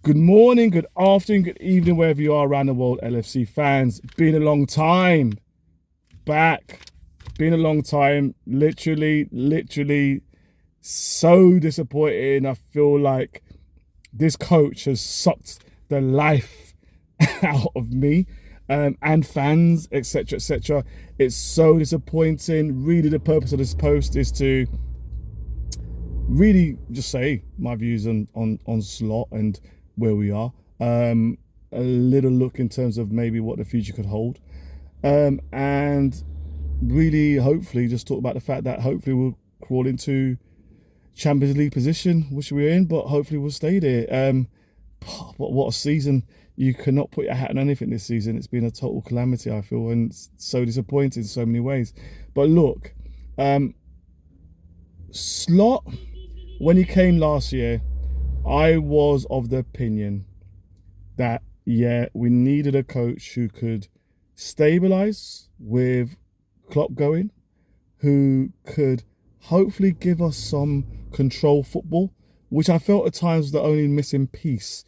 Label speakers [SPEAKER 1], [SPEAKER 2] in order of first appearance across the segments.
[SPEAKER 1] Good morning, good afternoon, good evening, wherever you are around the world, LFC fans. Been a long time. Back. Been a long time. Literally so disappointing. I feel like this coach has sucked the life out of me and fans, etc., etc. It's so disappointing. Really, the purpose of this post is to really just say my views on Slot and where we are. A little look in terms of maybe what the future could hold, and really hopefully just talk about the fact that hopefully we'll crawl into Champions League position, which we're in, but hopefully we'll stay there. What a season. You cannot put your hat on anything this season. It's been a total calamity, I feel, and it's so disappointing in so many ways. But look, Slot, when he came last year, I was of the opinion that, yeah, we needed a coach who could stabilise with Klopp going, who could hopefully give us some control football, which I felt at times was the only missing piece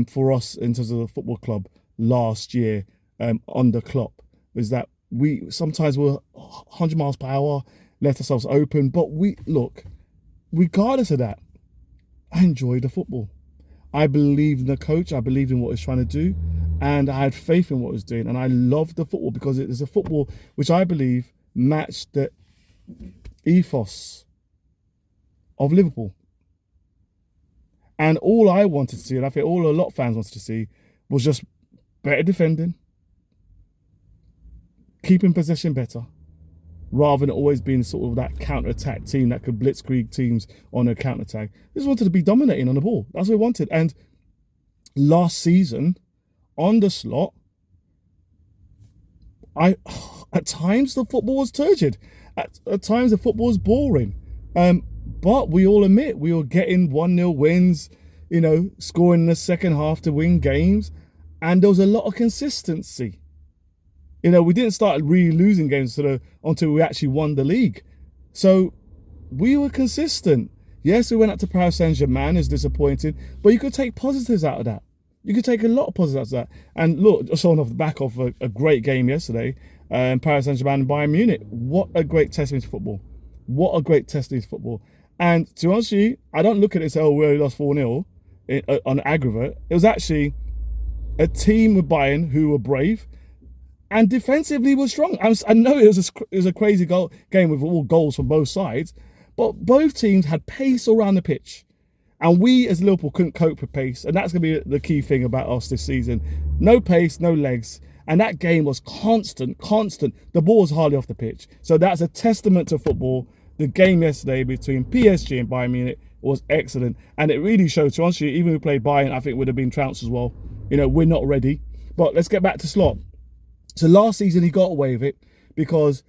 [SPEAKER 1] for us in terms of the football club last year under Klopp, was that we sometimes were 100 miles per hour, left ourselves open. But look, regardless of that, I enjoyed the football. I believed in the coach. I believed in what he was trying to do. And I had faith in what he was doing. And I loved the football because it is a football which I believe matched the ethos of Liverpool. And all I wanted to see, and I think a lot of fans wanted to see, was just better defending, keeping possession better, rather than always being sort of that counter-attack team that could blitzkrieg teams on a counter-attack. They just wanted to be dominating on the ball. That's what we wanted. And last season, on the Slot, at times the football was turgid. At times the football was boring. But we all admit we were getting 1-0 wins, scoring in the second half to win games. And there was a lot of consistency. We didn't start really losing games until we actually won the league. So we were consistent. Yes, we went up to Paris Saint-Germain, it's disappointing, but you could take positives out of that. You could take a lot of positives out of that. And look, just on off the back of a great game yesterday, Paris Saint-Germain and Bayern Munich. What a great testament to football. What a great testament to football. And to be honest with you, I don't look at it and say, we only lost 4-0 on aggregate. It was actually a team with Bayern who were brave, and defensively was strong. I know it was a crazy game with all goals from both sides, but both teams had pace around the pitch. And we as Liverpool couldn't cope with pace. And that's going to be the key thing about us this season. No pace, no legs. And that game was constant. The ball was hardly off the pitch. So that's a testament to football. The game yesterday between PSG and Bayern Munich was excellent. And it really showed, to be honest with you, even if we played Bayern, I think would have been trounced as well. We're not ready. But let's get back to Slot. So last season he got away with it because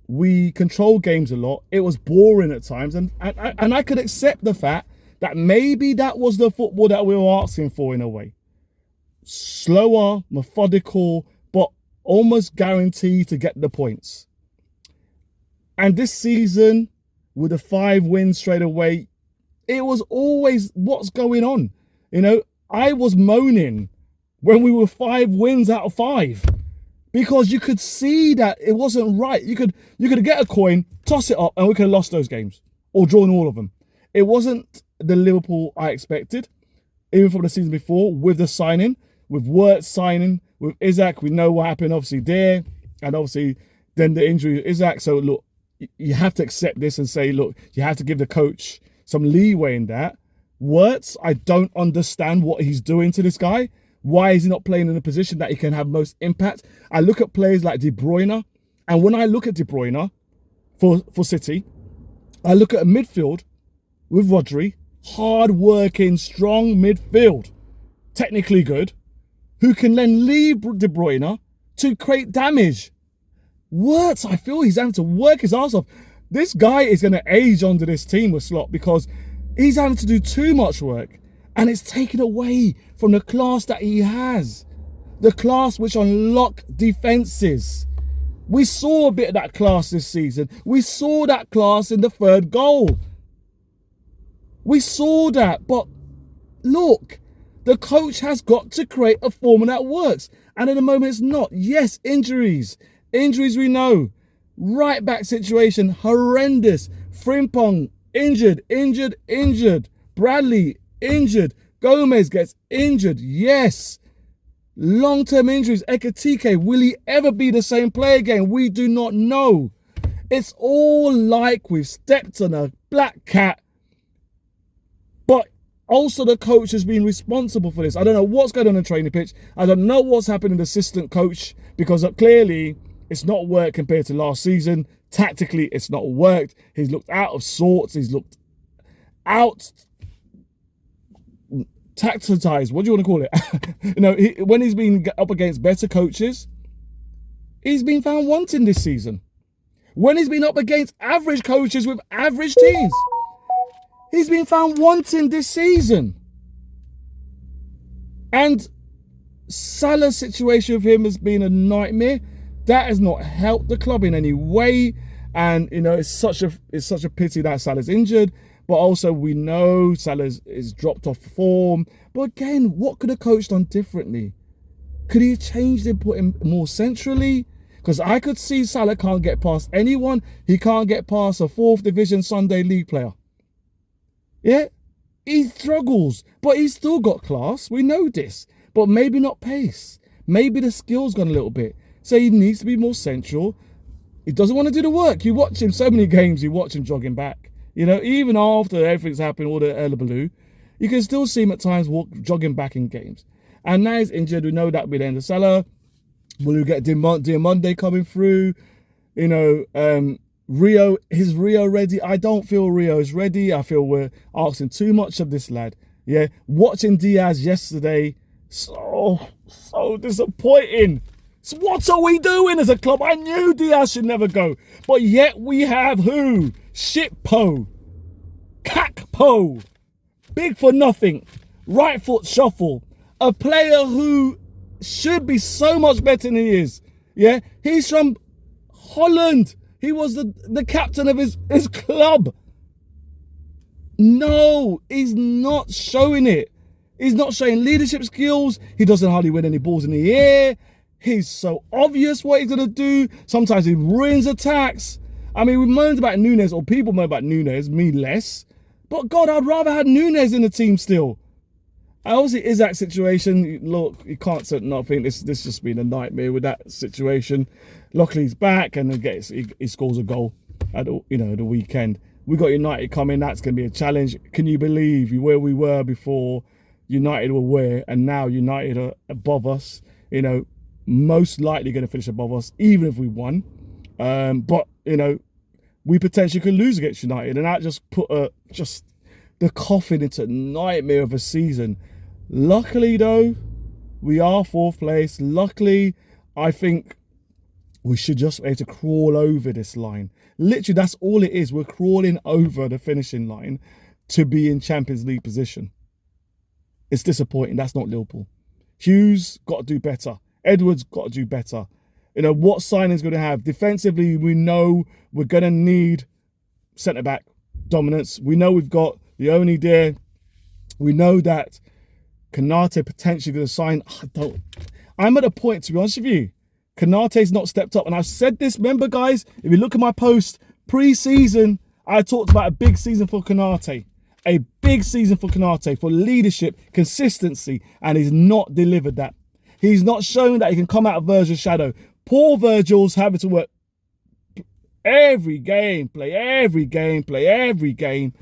[SPEAKER 1] we controlled games a lot. It was boring at times, and I could accept the fact that maybe that was the football that we were asking for in a way. Slower, methodical, but almost guaranteed to get the points. And this season, with the 5 wins straight away, it was always what's going on. I was moaning when we were 5 wins out of 5. Because you could see that it wasn't right. You could get a coin, toss it up, and we could have lost those games or drawn all of them. It wasn't the Liverpool I expected, even from the season before, with the signing, with Wirtz signing, with Isak. We know what happened, obviously, there, and obviously then the injury of Isak. So, look, you have to accept this and say, look, you have to give the coach some leeway in that. Wirtz, I don't understand what he's doing to this guy. Why is he not playing in a position that he can have most impact? I look at players like De Bruyne, and when I look at De Bruyne for City, I look at a midfield with Rodri, hard-working, strong midfield, technically good, who can then leave De Bruyne to create damage. Wirtz, I feel he's having to work his ass off. This guy is going to age onto this team with Slot because he's having to do too much work. And it's taken away from the class that he has. The class which unlock defences. We saw a bit of that class this season. We saw that class in the 3rd goal. We saw that. But look, The coach has got to create a formula that works. And at the moment, it's not. Yes, injuries. Injuries we know. Right back situation, horrendous. Frimpong, injured. Bradley, injured. Gomez gets injured. Yes. Long-term injuries. Ekatike, will he ever be the same player again? We do not know. It's all like we've stepped on a black cat. But also the coach has been responsible for this. I don't know what's going on in the training pitch. I don't know what's happened in the assistant coach, because clearly it's not worked compared to last season. Tactically, it's not worked. He's looked out of sorts. He's looked out tactized. What do you want to call it? When he's been up against better coaches, he's been found wanting this season. When he's been up against average coaches with average teams, he's been found wanting this season. And Salah's situation with him has been a nightmare. That has not helped the club in any way. And it's such a pity that Salah's injured. But also we know Salah is dropped off form. But again, what could a coach done differently? Could he have changed it, put him more centrally? Because I could see Salah can't get past anyone. He can't get past a 4th Division Sunday League player. Yeah, he struggles, but he's still got class. We know this, but maybe not pace. Maybe the skill's gone a little bit. So he needs to be more central. He doesn't want to do the work. You watch him so many games, you watch him jogging back. Even after everything's happened, all the hullabaloo, you can still see him at times jogging back in games. And now he's injured. We know that will be the end of Salah. Will we get Diamonde coming through? Rio, is Rio ready? I don't feel Rio is ready. I feel we're asking too much of this lad. Yeah, watching Diaz yesterday, so disappointing. So what are we doing as a club? I knew Diaz should never go, but yet we have who? Shitpo, Kakpo, big for nothing, right foot shuffle, a player who should be so much better than he is. Yeah, he's from Holland. He was the captain of his club. No, he's not showing it. He's not showing leadership skills. He doesn't hardly win any balls in the air. He's so obvious what he's going to do. Sometimes he ruins attacks. I mean, we moaned about Nunes, or people moan about Nunes, me less. But God, I'd rather have Nunes in the team still. Obviously, Isak situation, look, you can't say nothing. This just been a nightmare with that situation. Luckily, he's back and he scores a goal at the weekend. We got United coming. That's going to be a challenge. Can you believe where we were before United were where, and now United are above us? Most likely going to finish above us, even if we won. But we potentially could lose against United, and that just put the coffin into a nightmare of a season. Luckily, though, we are 4th place. Luckily, I think we should just be able to crawl over this line. Literally, that's all it is. We're crawling over the finishing line to be in Champions League position. It's disappointing. That's not Liverpool. Hughes got to do better. Edwards got to do better. What signing's going to have? Defensively, we know we're going to need centre-back dominance. We know we've got the only there. We know that Konate potentially going to sign. I'm at a point, to be honest with you, Konate's not stepped up. And I've said this, remember guys, if you look at my post, pre-season, I talked about a big season for Konate. A big season for Konate, for leadership, consistency, and he's not delivered that. He's not shown that he can come out of Virgil's shadow. Poor Virgil's having to work every game, play every game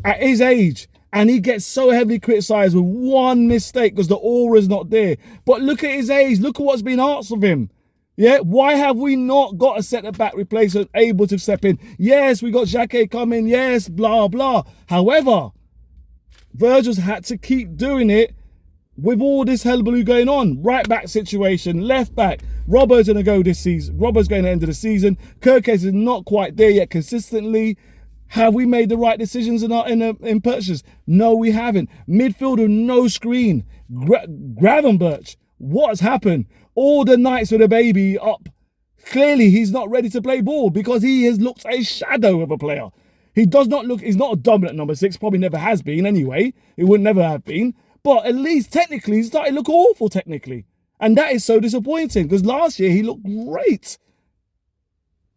[SPEAKER 1] at his age. And he gets so heavily criticised with one mistake because the aura's not there. But look at his age. Look at what's been asked of him. Yeah, why have we not got a centre-back replacement able to step in? Yes, we got Xhaka coming. Yes, blah, blah. However, Virgil's had to keep doing it with all this hullabaloo going on. Right back situation, left back. Robbo's going to go this season. Robbo's going to end of the season. Kirkes is not quite there yet consistently. Have we made the right decisions in purchases? No, we haven't. Midfielder, no screen. Gravenberch, what has happened? All the nights with a baby up. Clearly, he's not ready to play ball because he has looked a shadow of a player. He does not look, he's not a dominant number 6, probably never has been anyway. It would never have been. But at least technically, he's starting to look awful technically. And that is so disappointing because last year he looked great.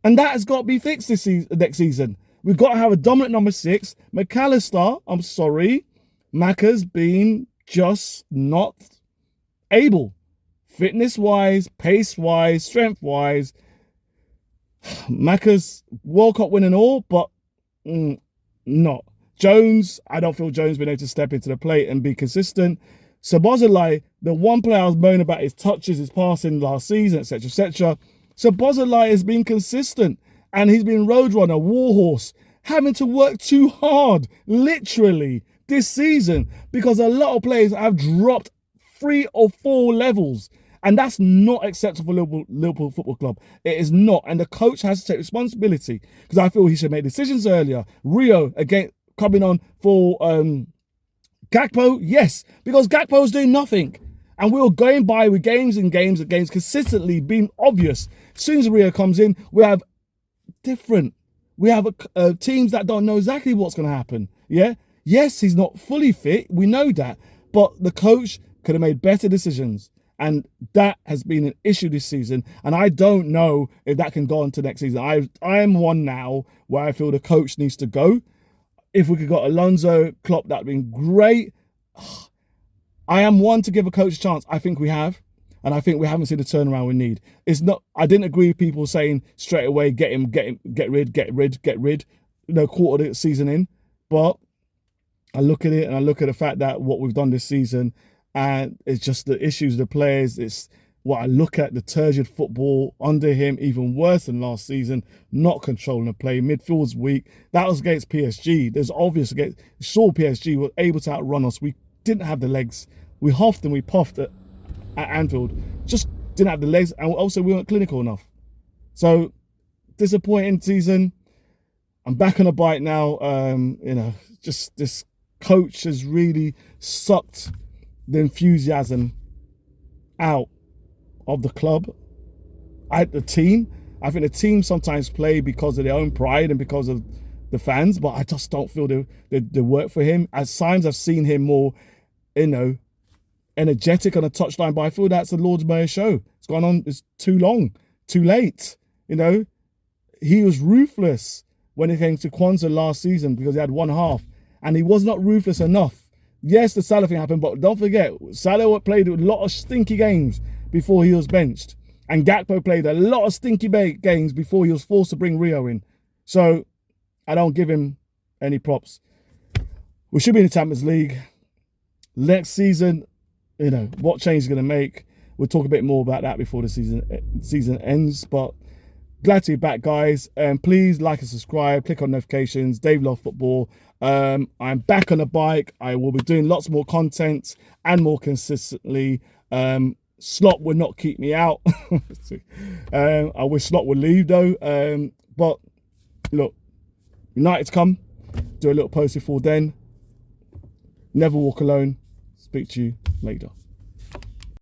[SPEAKER 1] And that has got to be fixed next season. We've got to have a dominant number 6. McAllister, I'm sorry, Macca's been just not able. Fitness-wise, pace-wise, strength-wise. Macca's World Cup winning all, but not. Jones, I don't feel Jones been able to step into the plate and be consistent. Szoboszlai, the one player I was moaning about his touches, his passing last season, etc., etc. Szoboszlai has been consistent and he's been roadrunner, warhorse, having to work too hard, literally, this season because a lot of players have dropped 3 or 4 levels. And that's not acceptable for Liverpool Football Club. It is not. And the coach has to take responsibility because I feel he should make decisions earlier. Rio, again, coming on for Gakpo, yes, because Gakpo's doing nothing. And we were going by with games and games and games, consistently being obvious. As soon as Rio comes in, we have teams that don't know exactly what's going to happen. Yeah? Yes, he's not fully fit. We know that. But the coach could have made better decisions. And that has been an issue this season. And I don't know if that can go on to next season. I am one now where I feel the coach needs to go. If we could got Alonso, Klopp, that would have been great. I am one to give a coach a chance. I think we have. And I think we haven't seen the turnaround we need. It's not. I didn't agree with people saying straight away, get rid. Quarter of the season in. But I look at it and I look at the fact that what we've done this season, and it's just the issues of the players. It's what I look at, the turgid football under him, even worse than last season, not controlling the play. Midfield's weak. That was against PSG. There's obvious against, sure, PSG were able to outrun us. We didn't have the legs. We huffed and we puffed at Anfield. Just didn't have the legs, and also we weren't clinical enough. So, disappointing season. I'm back on a bike now. Just this coach has really sucked the enthusiasm out of the club, the team. I think the team sometimes play because of their own pride and because of the fans, but I just don't feel they work for him. At times I've seen him more, energetic on a touchline, but I feel that's the Lord's Mayor show. It's gone on, it's too long, too late. He was ruthless when it came to Kwanzaa last season because he had one half, and he was not ruthless enough. Yes, the Salah thing happened, but don't forget, Salah played a lot of stinky games before he was benched. And Gakpo played a lot of stinky games before he was forced to bring Rio in. So, I don't give him any props. We should be in the Champions League. Next season, what change is going to make. We'll talk a bit more about that before the season ends. But glad to be back, guys. Please like and subscribe. Click on notifications. Dave Love Football. I'm back on a bike. I will be doing lots more content and more consistently. Slot would not keep me out. I wish Slot would leave though. But look, United's come. Do a little post before then. Never walk alone. Speak to you later.